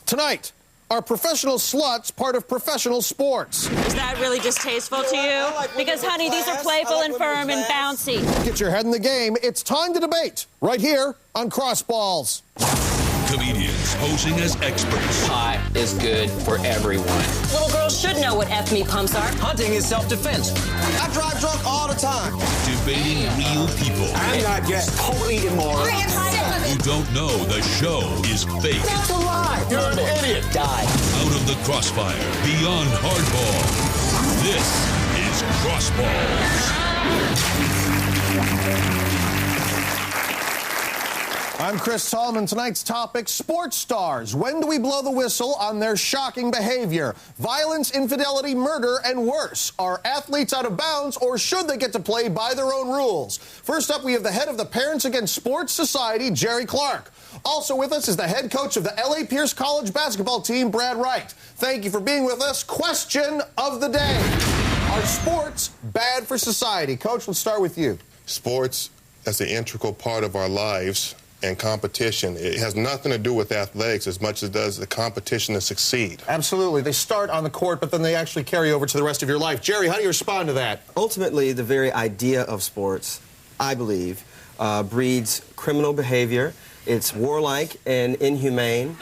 Tonight, are professional sluts part of professional sports? Is that really distasteful to you? Because, honey, these are playful and firm and bouncy. Get your head in the game. It's time to debate right here on Crossballs. Comedians posing as experts. Pot is good for everyone. Little girls should know what F-me pumps are. Hunting is self-defense. I drive drunk all the time. Debating real people. I'm not just totally immoral. Who don't know the show is fake. That's a lie. You're an idiot. Die. Out of the crossfire, beyond hardball. This is Crossballs. I'm Chris Solomon. Tonight's topic, sports stars. When do we blow the whistle on their shocking behavior? Violence, infidelity, murder, and worse. Are athletes out of bounds, or should they get to play by their own rules? First up, we have the head of the Parents Against Sports Society, Jerry Clark. Also with us is the head coach of the L.A. Pierce College basketball team, Brad Wright. Thank you for being with us. Question of the day. Are sports bad for society? Coach, let's start with you. Sports, that's an integral part of our lives. And competition, it has nothing to do with athletics as much as it does the competition to succeed. Absolutely. They start on the court, but then they actually carry over to the rest of your life. Jerry, how do you respond to that? Ultimately, the very idea of sports, I believe, breeds criminal behavior. It's warlike and inhumane.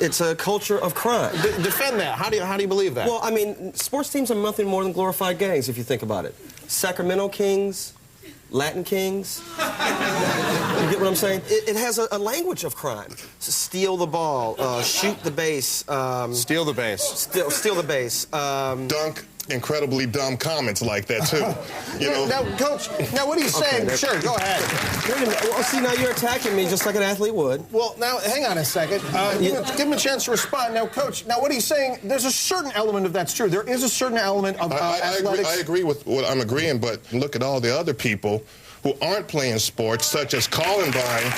It's a culture of crime. Defend that. How do you believe that? Well, I mean, sports teams are nothing more than glorified gangs, if you think about it. Sacramento Kings, Latin Kings. You get what I'm saying? It has a language of crime. Steal the ball, shoot the base. Steal the base. Steal the base. Dunk incredibly dumb comments like that, too. You know? Now, Coach, now what are you saying? Sure, go ahead. Wait a minute. Well, see, now you're attacking me just like an athlete would. Well, now, hang on a second. Give him a chance to respond. Now, Coach, now what are you saying? There's a certain element of that's true. There is a certain element of athletics. I agree with what I'm agreeing, but look at all the other people who aren't playing sports, such as Columbine,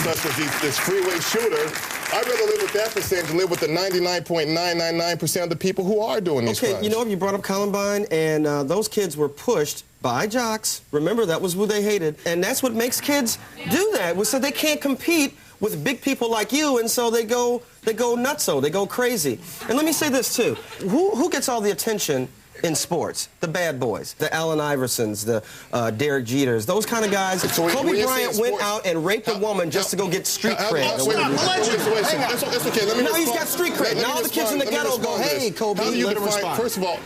such as this freeway shooter. I'd rather live with that percentage than live with the 99.999% of the people who are doing these crimes. Okay, you know, you brought up Columbine, and those kids were pushed by jocks. Remember, that was who they hated. And that's what makes kids do that. So they can't compete with big people like you, and so they go nutso, they go crazy. And let me say this, too. Who gets all the attention in sports? The bad boys, the Allen Iversons, the Derek Jeters, those kind of guys. So Kobe Bryant went out and raped a woman just to go get street cred. That's okay. Let me now he's got street cred. Now all the kids in the ghetto go, hey, Kobe, let him respond. First of all,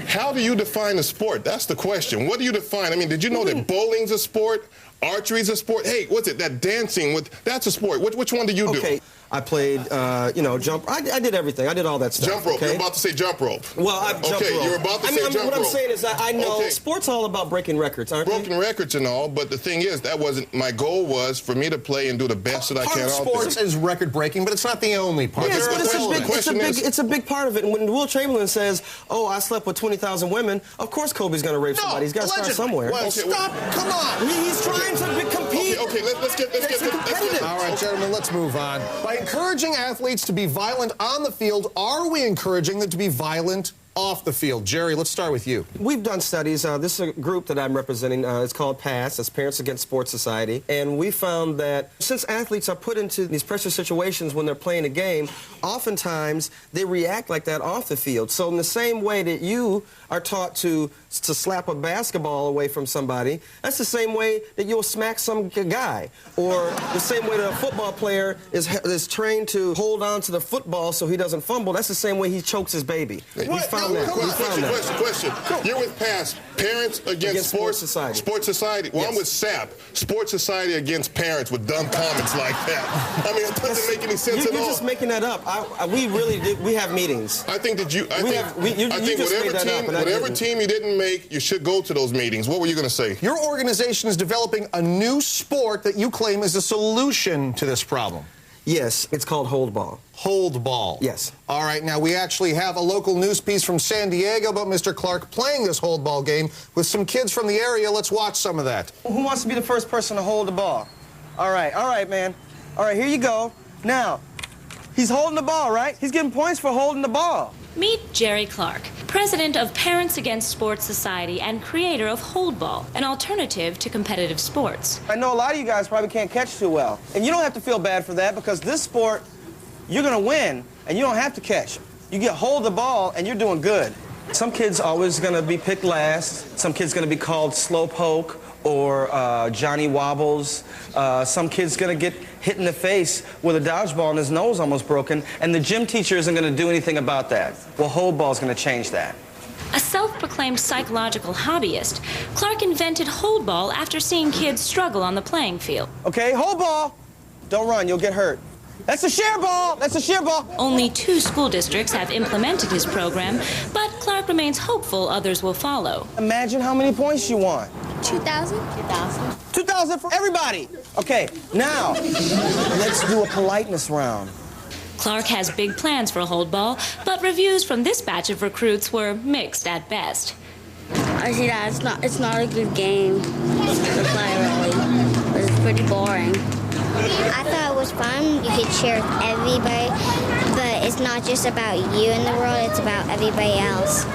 how do you define a sport? That's the question. What do you define? I mean, did you know that bowling's a sport? Archery's a sport? Hey, what's it? That dancing, that's a sport. Which one do you do? Okay. I played, jump. I did everything. I did all that stuff. Jump rope. Okay? You're about to say jump rope. Well, I've jumped rope. You're about to say jump rope. What I'm saying is that I know sports all about breaking records, aren't Broken records and all, but the thing is, that wasn't, my goal was for me to play and do the best that I can. Part of sports is record breaking, but it's not the only part. Yes, but it's a big part of it. And when Will Chamberlain says, oh, I slept with 20,000 women, of course Kobe's going to rape somebody. He's got to start somewhere. Well, stop. Come on. He's trying to compete. Okay, let's get competitive. All right, gentlemen, let's move on. By encouraging athletes to be violent on the field, are we encouraging them to be violent off the field? Jerry, let's start with you. We've done studies. This is a group that I'm representing. It's called PASS. That's Parents Against Sports Society. And we found that since athletes are put into these pressure situations when they're playing a game, oftentimes they react like that off the field. So in the same way that you are taught to slap a basketball away from somebody, that's the same way that you'll smack some guy. Or the same way that a football player is trained to hold on to the football so he doesn't fumble, that's the same way he chokes his baby. We found that. Question. You're with PASS, Parents Against Sports Society. Sports Society. Well, yes. I'm with SAP, Sports Society Against Parents, with dumb comments like that. I mean, it doesn't make any sense at all. You're just making that up. We really did. We have meetings. I think whatever team you didn't make, you should go to those meetings. What were you going to say? Your organization is developing a new sport that you claim is a solution to this problem. Yes, it's called Holdball. Holdball. Yes. All right, now we actually have a local news piece from San Diego about Mr. Clark playing this Holdball game with some kids from the area. Let's watch some of that. Who wants to be the first person to hold the ball? All right, man. All right, here you go. Now, he's holding the ball, right? He's getting points for holding the ball. Meet Jerry Clark, president of Parents Against Sports Society and creator of Holdball, an alternative to competitive sports. I know a lot of you guys probably can't catch too well, and you don't have to feel bad for that because this sport you're going to win, and you don't have to catch. You get hold the ball, and you're doing good. Some kids always going to be picked last. Some kids going to be called slowpoke or Johnny Wobbles. Some kid's going to get hit in the face with a dodgeball and his nose almost broken, and the gym teacher isn't going to do anything about that. Well, Holdball's going to change that. A self-proclaimed psychological hobbyist, Clark invented Holdball after seeing kids struggle on the playing field. Okay, Holdball. Don't run, you'll get hurt. That's a share ball! That's a share ball! Only 2 school districts have implemented his program, but Clark remains hopeful others will follow. Imagine how many points you want. 2,000? 2,000. 2,000 for everybody! Okay, now, let's do a politeness round. Clark has big plans for Holdball, but reviews from this batch of recruits were mixed at best. I see that it's not a good game to play, really. It's pretty boring. I thought it was fun. You could share with everybody, but it's not just about you in the world, it's about everybody else.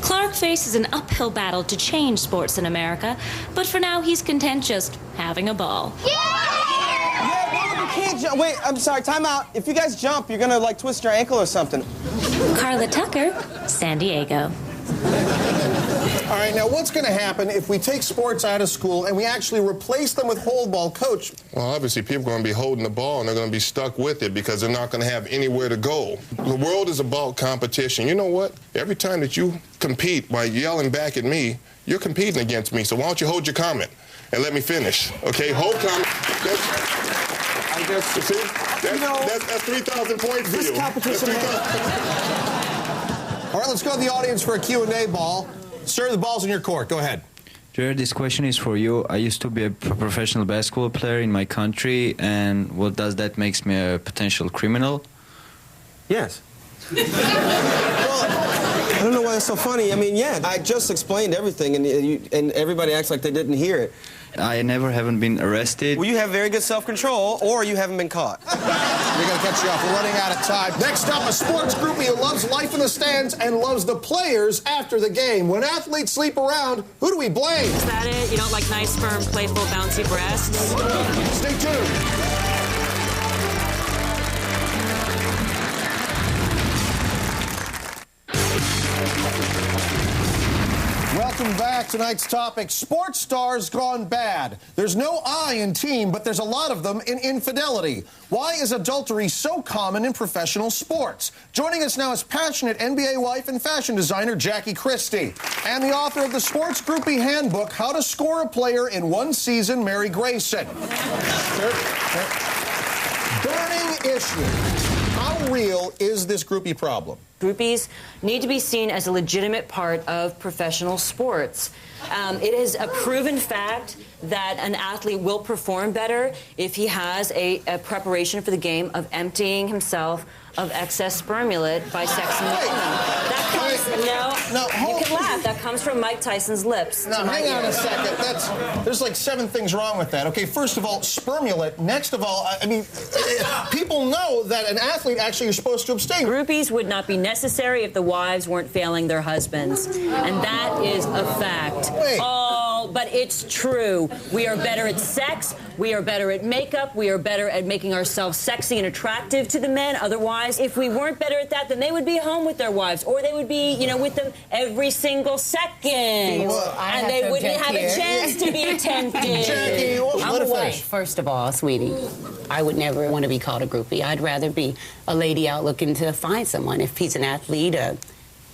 Clark faces an uphill battle to change sports in America, but for now he's content just having a ball. Can't jump. Wait, I'm sorry, time out. If you guys jump, you're gonna like twist your ankle or something. Carla Tucker, San Diego. All right, now what's going to happen if we take sports out of school and we actually replace them with Holdball, Coach? Well, obviously, people are going to be holding the ball, and they're going to be stuck with it because they're not going to have anywhere to go. The world is about competition. You know what? Every time that you compete by yelling back at me, you're competing against me. So why don't you hold your comment and let me finish, okay? Hold comment. That's 3,000 points for you. Competition. All right, let's go to the audience for a Q&A ball. Sir, the ball's in your court. Go ahead. Jared, this question is for you. I used to be a professional basketball player in my country, and what does that makes me a potential criminal? Yes. Well, I don't know why it's so funny. I mean, yeah, I just explained everything, and everybody acts like they didn't hear it. I never haven't been arrested. Well, you have very good self-control, or you haven't been caught. We're going to cut you off. We're running out of time. Next up, a sports groupie who loves life in the stands and loves the players after the game. When athletes sleep around, who do we blame? Is that it? You don't like nice, firm, playful, bouncy breasts? Stay tuned. Welcome back. Tonight's topic, sports stars gone bad. There's no I in team, but there's a lot of them in infidelity. Why is adultery so common in professional sports? Joining us now is passionate NBA wife and fashion designer Jackie Christie, and the author of the Sports Groupie Handbook, How to Score a Player in One Season, Mary Grayson. Burning issue. How real is this groupie problem? Groupies need to be seen as a legitimate part of professional sports. It is a proven fact that an athlete will perform better if he has a preparation for the game of emptying himself of excess spermulate by sexing with women. That comes, you can laugh. That comes from Mike Tyson's lips. Now, hang on a second. There's like 7 things wrong with that. Okay, first of all, spermulate. Next of all, I mean, people know that an athlete actually is supposed to abstain. Groupies would not be necessary if the wives weren't failing their husbands. And that is a fact. Wait. Oh, but it's true. We are better at sex. We are better at makeup. We are better at making ourselves sexy and attractive to the men. Otherwise, if we weren't better at that, then they would be home with their wives, or they would be, with them every single second. Well, and they wouldn't have a chance to be tempted. Jackie, I'm a wife. First of all, sweetie, I would never want to be called a groupie. I'd rather be a lady out looking to find someone. If he's an athlete, a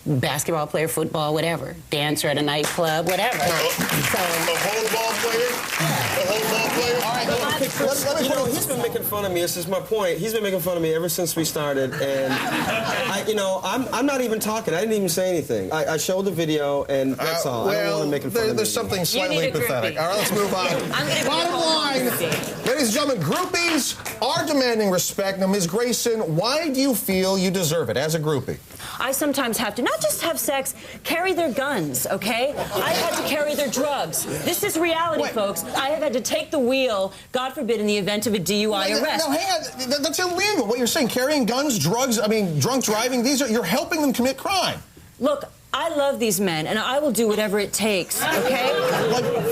basketball player, football, whatever, dancer at a nightclub, whatever. A Holdball player? A Holdball player? All right, he's been making fun of me. This is my point. He's been making fun of me ever since we started, and I'm not even talking. I didn't even say anything. I showed the video, and that's all. I don't want to make fun of me. There's something slightly pathetic. All right, let's move on. Bottom line, ladies and gentlemen, groupies are demanding respect. Now, Ms. Grayson, why do you feel you deserve it as a groupie? I sometimes have to not just have sex, carry their guns, okay? I've had to carry their drugs. This is reality, folks. I have had to take the wheel, God forbid, in the event of a DUI arrest. No, hang on. That's illegal. What you're saying, carrying guns, drugs, drunk driving, you're helping them commit crime. Look, I love these men, and I will do whatever it takes, okay?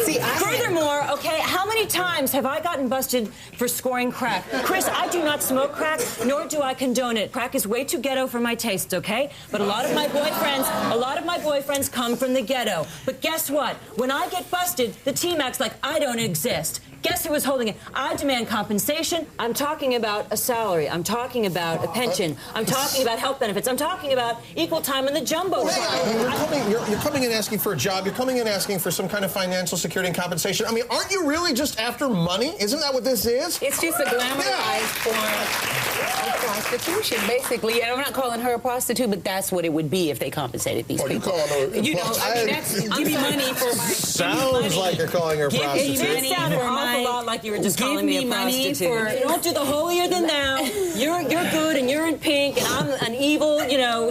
See, Furthermore, Okay, how many times have I gotten busted for scoring crack? Chris, I do not smoke crack, nor do I condone it. Crack is way too ghetto for my taste, okay? But a lot of my boyfriends come from the ghetto. But guess what? When I get busted, the team acts like I don't exist. Guess who was holding it? I demand compensation. I'm talking about a salary. I'm talking about a pension. I'm talking about health benefits. I'm talking about equal time on the jumbo. You're coming in asking for a job. You're coming in asking for some kind of financial security and compensation. I mean, aren't you really just after money? Isn't that what this is? It's just a glamorized form of prostitution, basically. And I'm not calling her a prostitute, but that's what it would be if they compensated these people. You calling her You know, I mean, that's give me money for my... Sounds like you're calling her a prostitute. It did sound an awful lot like you were just calling me a prostitute. Don't do the holier than thou. You're good and you're in pink and I'm an evil,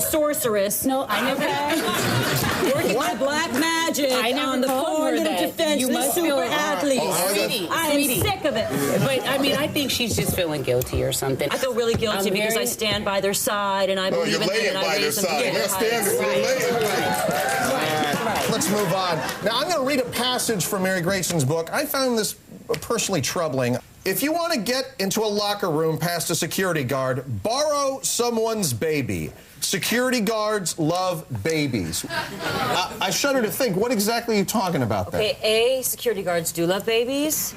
sorceress. No, I never have. Working my black magic on the forward of defenseless super athletes. I am sick of it. But, I mean, I think she's just feeling guilty or something. I feel really guilty because I stand by their side and I believe in them. You're laying by their side. You're standing. You're laying. Let's move on. Now, I'm going to read a passage from Mary Grayson's book. I found this personally troubling. If you want to get into a locker room past a security guard, borrow someone's baby. Security guards love babies. I shudder to think, what exactly are you talking about there? Okay, A, security guards do love babies,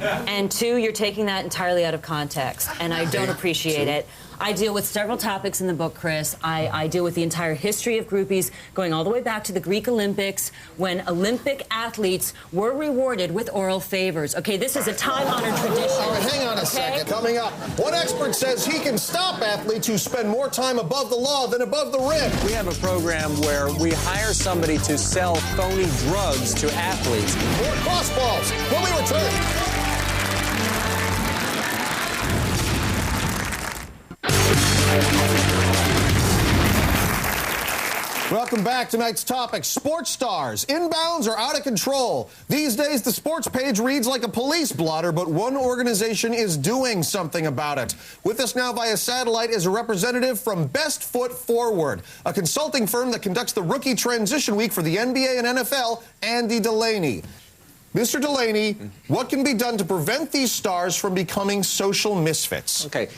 and 2, you're taking that entirely out of context, and I don't appreciate it. I deal with several topics in the book, Chris. I deal with the entire history of groupies, going all the way back to the Greek Olympics, when Olympic athletes were rewarded with oral favors. Okay, this is a time-honored tradition. All right, hang on a second. Coming up, one expert says he can stop athletes who spend more time above the law than above the rim. We have a program where we hire somebody to sell phony drugs to athletes. More Crossballs when we return. Welcome back. Tonight's topic, sports stars. Inbounds are out of control. These days, the sports page reads like a police blotter, but one organization is doing something about it. With us now via satellite is a representative from Best Foot Forward, a consulting firm that conducts the rookie transition week for the NBA and NFL, Andy Delaney. Mr. Delaney, what can be done to prevent these stars from becoming social misfits? Okay.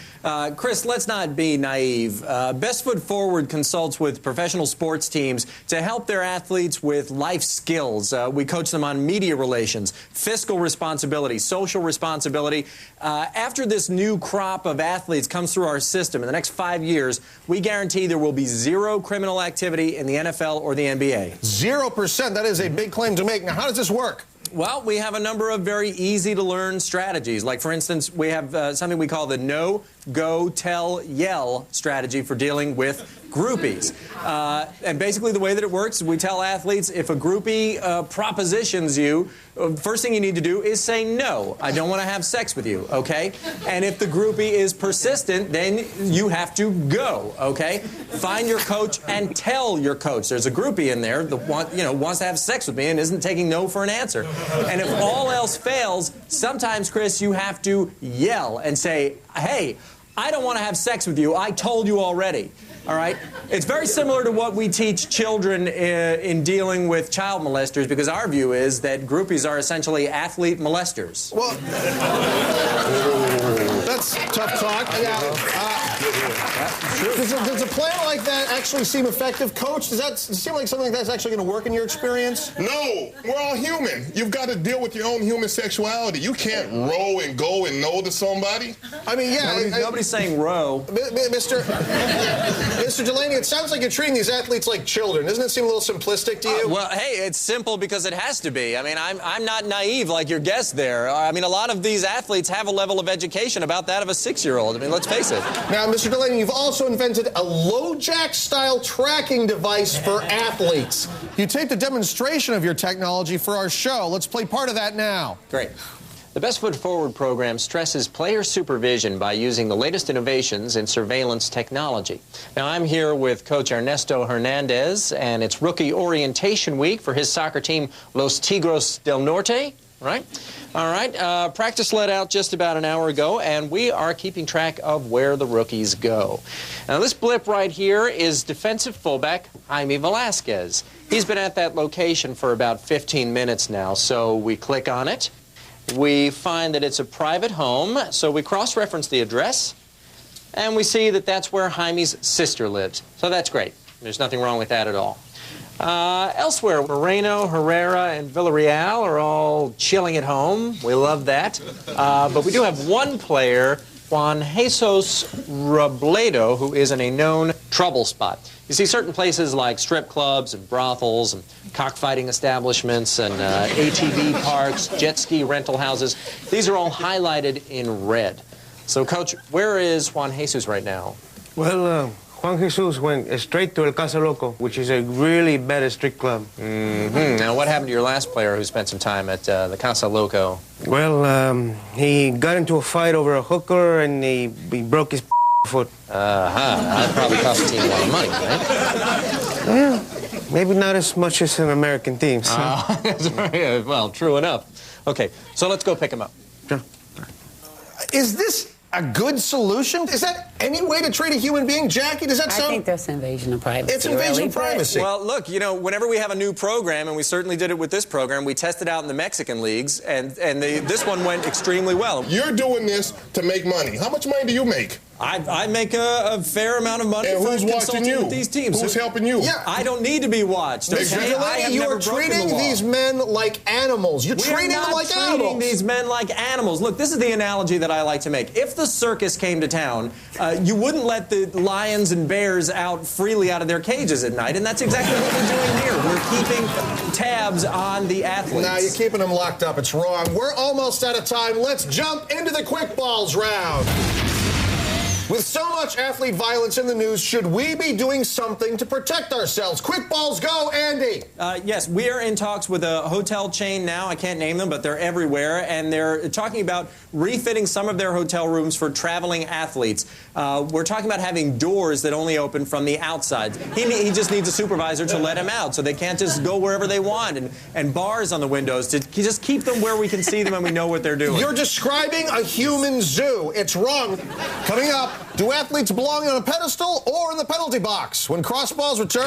Chris, let's not be naive. Best Foot Forward consults with professional sports teams to help their athletes with life skills. We coach them on media relations, fiscal responsibility, social responsibility. After this new crop of athletes comes through our system in the next 5 years, we guarantee there will be zero criminal activity in the NFL or the NBA. 0%. That is a big claim to make. Now, how does this work? Well, we have a number of very easy-to-learn strategies. Like, for instance, we have something we call the no, go, tell, yell strategy for dealing with groupies. And basically the way that it works is we tell athletes if a groupie propositions you, first thing you need to do is say no. I don't want to have sex with you, okay? And if the groupie is persistent, then you have to go, okay? Find your coach and tell your coach. There's a groupie in there that wants to have sex with me and isn't taking no for an answer. And if all else fails, sometimes, Chris, you have to yell and say, hey, I don't want to have sex with you. I told you already. All right? It's very similar to what we teach children in dealing with child molesters, because our view is that groupies are essentially athlete molesters. Well, that's tough talk. Does a plan like that actually seem effective? Coach, does it seem like something that's actually going to work in your experience? No, we're all human. You've got to deal with your own human sexuality. You can't row and go and no to somebody. I mean, yeah. Nobody's saying row. Mr. Delaney, it sounds like you're treating these athletes like children. Doesn't it seem a little simplistic to you? Well, hey, it's simple because it has to be. I mean, I'm not naive like your guest there. I mean, a lot of these athletes have a level of education about that of a 6-year-old. I mean, let's face it. Now, Mr. Delaney, you've also invented a LoJack-style tracking device for athletes. You taped a demonstration of your technology for our show. Let's play part of that now. Great. The Best Foot Forward program stresses player supervision by using the latest innovations in surveillance technology. Now, I'm here with Coach Ernesto Hernandez, and it's Rookie Orientation Week for his soccer team, Los Tigres del Norte. Right? All right. Practice let out just about an hour ago, and we are keeping track of where the rookies go. Now, this blip right here is defensive fullback Jaime Velasquez. He's been at that location for about 15 minutes now, so we click on it. we find that it's a private home, so we cross-reference the address, and we see that that's where Jaime's sister lives. So that's great. There's nothing wrong with that at all. Elsewhere, Moreno, Herrera, and Villarreal are all chilling at home. We love that. But we do have one player, Juan Jesus Robledo, who is in a known trouble spot. You see certain places like strip clubs and brothels and cockfighting establishments and ATV parks, jet ski rental houses. These are all highlighted in red. So, Coach, where is Juan Jesus right now? Well, Juan Jesus went straight to El Casa Loco, which is a really bad strip club. Now, what happened to your last player who spent some time at the Casa Loco? Well, he got into a fight over a hooker, and he broke his foot. That probably cost the team a lot of money, right? Yeah, maybe not as much as an American team. So. Well, true enough. Okay, so let's go pick him up. Sure. Is this a good solution? Is that any way to treat a human being, Jackie? Does that sound... I think that's invasion of privacy. It's invasion of privacy. Well, look, you know, whenever we have a new program, and we certainly did it with this program, we test it out in the Mexican leagues, and this one went extremely well. You're doing this to make money. How much money do you make? I make a fair amount of money and for who's consulting watching you? with these teams. Who's helping you? Yeah. I don't need to be watched. Okay? You are treating these men like animals. You're treating them like animals. We're not treating these men like animals. Look, this is the analogy that I like to make. If the circus came to town, you wouldn't let the lions and bears out freely out of their cages at night, and that's exactly what we're doing here. We're keeping tabs on the athletes. Now, you're keeping them locked up. It's wrong. We're almost out of time. Let's jump into the quick balls round. With so much athlete violence in the news, should we be doing something to protect ourselves? Quick balls, go, Andy. Yes, we are in talks with a hotel chain now. I can't name them, but they're everywhere. And they're talking about refitting some of their hotel rooms for traveling athletes. We're talking about having doors that only open from the outside. He just needs a supervisor to let him out, so they can't just go wherever they want. And bars on the windows to just keep them where we can see them and we know what they're doing. You're describing a human zoo. It's wrong. Coming up, do athletes belong on a pedestal or in the penalty box? When Crossballs return.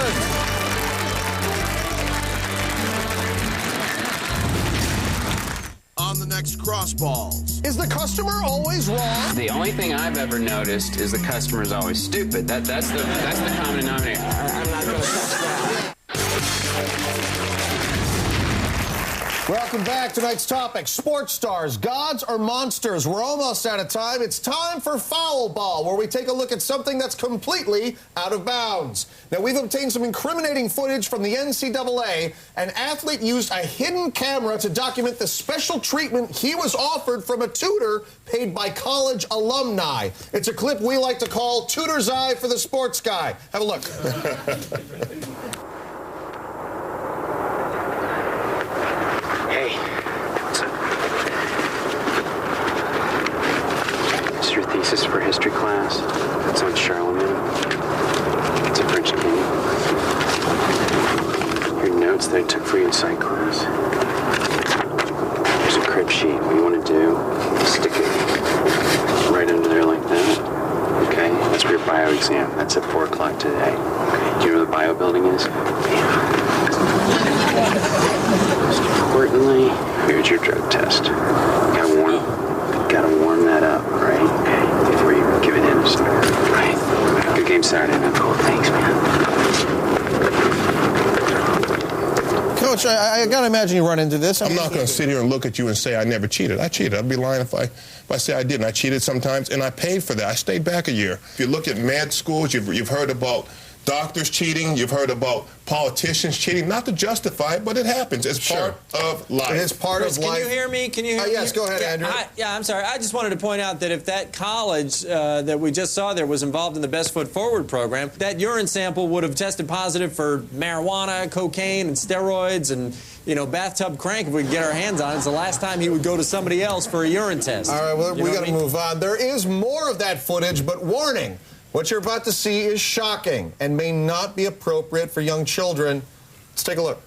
On the next Crossballs. Is the customer always wrong? The only thing I've ever noticed is the customer is always stupid. That's the common denominator. I'm not going to touch that. Welcome back. Tonight's topic, sports stars, gods or monsters? We're almost out of time. It's time for Foul Ball, where we take a look at something that's completely out of bounds. Now, we've obtained some incriminating footage from the NCAA. An athlete used a hidden camera to document the special treatment he was offered from a tutor paid by college alumni. It's a clip we like to call Tutor's Eye for the Sports Guy. Have a look. Hey, what's up? It's your thesis for history class. It's on Charlemagne. It's a French king. Your notes that I took for you in psych class. Here's a crib sheet. What you want to do, stick it right under there like that. Okay, that's for your bio exam. That's at 4 o'clock today. Okay. Do you know where the bio building is? Yeah. Most importantly, here's your drug test. Gotta warm that up, right? Okay, before you give it in. Right. Good game Saturday, man. Cool. Thanks, man. Coach, I got to imagine you run into this. I'm not going to sit here and look at you and say I never cheated. I cheated. I'd be lying if I say I didn't. I cheated sometimes, and I paid for that. I stayed back a year. If you look at med schools, you've heard about doctors cheating. You've heard about politicians cheating. Not to justify it, but it happens. It's part of life. It is part of life. Can you hear me? Can you hear me? Yes, go ahead, Andrew. I'm sorry. I just wanted to point out that if that college that we just saw there was involved in the Best Foot Forward program, that urine sample would have tested positive for marijuana, cocaine, and steroids, and, you know, bathtub crank if we could get our hands on it. It's the last time he would go to somebody else for a urine test. All right, well, we got to move on. There is more of that footage, but warning. What you're about to see is shocking and may not be appropriate for young children. Let's take a look.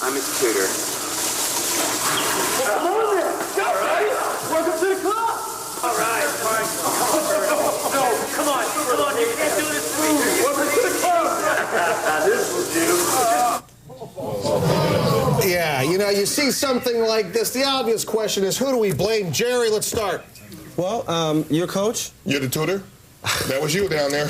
I'm his tutor. Come on there. All right. Welcome to the club. All right. No, come on. You can't do this to me. Welcome to the club. This will do. see something like this, the obvious question is, who do we blame? Jerry, let's start. Well, your coach? You're the tutor? That was you down there.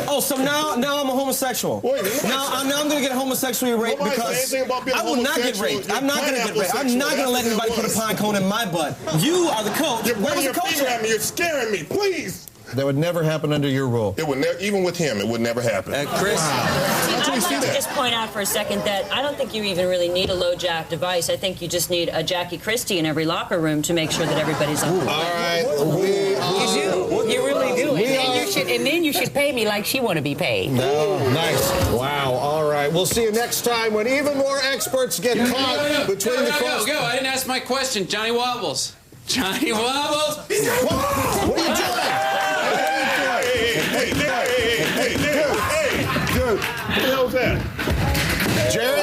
Oh, so now I'm a homosexual. Now I'm going to get homosexually raped because I will not get raped. I'm not going to get raped. I'm not going to let anybody put a pine cone in my butt. You are the coach. You're pointing your finger at me. You're scaring me. Please. That would never happen under your rule. It would never, even with him, it would never happen. Chris? I'd like to just point out for a second that I don't think you even really need a low jack device. I think you just need a Jackie Christie in every locker room to make sure that everybody's on board. All right. You really do. And then you should pay me like she want to be paid. No, nice. Wow. All right. We'll see you next time when even more experts get caught between the cross. Go. I didn't ask my question. Johnny Wobbles. Johnny Wobbles. What are you doing? Hey, dude. What the hell was that? Jerry?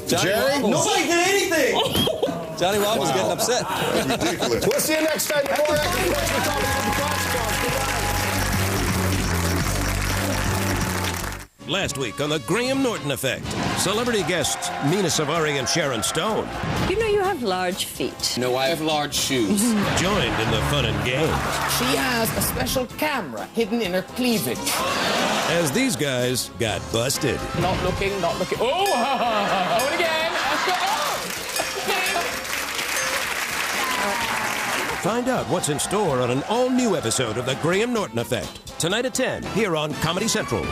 Jerry? Nobody did anything. Johnny Wobbles getting upset. That's ridiculous. We'll see you next time. More experts will talk about the Crossballs. Last week on The Graham Norton Effect, celebrity guests Mina Savari and Sharon Stone You know you have large feet. No, I have large shoes. joined in the fun and games. She has a special camera hidden in her cleavage. As these guys got busted. Not looking. Oh, and again. Find out what's in store on an all-new episode of The Graham Norton Effect. Tonight at 10, here on Comedy Central.